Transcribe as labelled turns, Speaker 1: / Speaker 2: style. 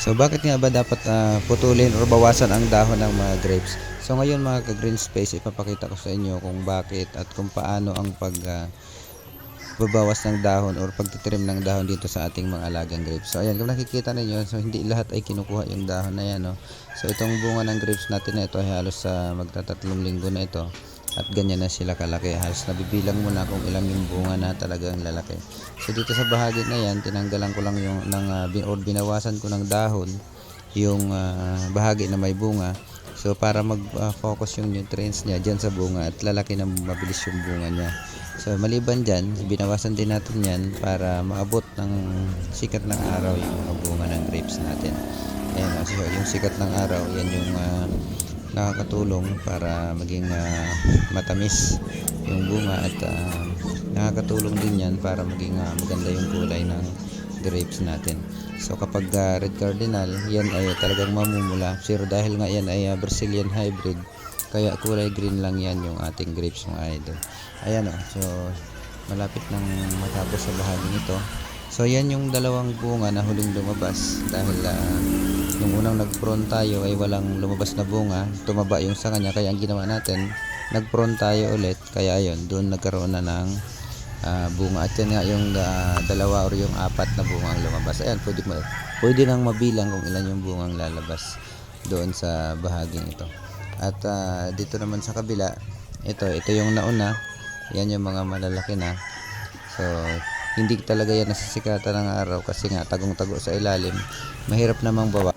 Speaker 1: So bakit nga ba dapat putulin or bawasan ang dahon ng mga grapes? So ngayon mga ka-green space, ipapakita ko sa inyo kung bakit at kung paano ang babawas ng dahon or pagtitrim ng dahon dito sa ating mga alagang grapes. So ayan, kung nakikita ninyo, so hindi lahat ay kinukuha yung dahon na yan, no? So itong bunga ng grapes natin na ito ay halos magtatatlong linggo na ito. At ganyan na sila kalaki. Halos nabibilang mo na kung ilang yung bunga na talagang lalaki. So dito sa bahagi na yan, tinanggalan ko lang yung or binawasan ko ng dahon yung bahagi na may bunga. So para mag-focus yung nutrients niya dyan sa bunga at lalaki na mabilis yung bunga niya. So maliban dyan, binawasan din natin yan para maabot ng sikat ng araw yung mga bunga ng grapes natin. Ayan, so yung sikat ng araw, yan yung nakakatulong para maging matamis yung bunga at nakakatulong din yan para maging maganda yung kulay ng grapes natin. So kapag red cardinal, yan ay talagang mamumula. Pero dahil nga yan ay Brazilian hybrid, kaya kulay green lang yan yung ating grapes mga idol. Ayan so malapit nang matapos sa bahagi nito. So yan yung dalawang bunga na huling lumabas dahil nung unang nag-prone tayo ay walang lumabas na bunga, tumaba yung sa kanya, kaya ang ginawa natin, nag-prone tayo ulit, kaya ayun, doon nagkaroon na ng bunga. At yan nga yung dalawa or yung apat na bunga ang lumabas. Ayan, pwede nang mabilang kung ilan yung bungang lalabas doon sa bahaging ito. At dito naman sa kabila, ito yung nauna, yan yung mga malalaki na. So hindi talaga yan nasisikatan ng araw kasi nga tagong-tago sa ilalim, mahirap namang bawa.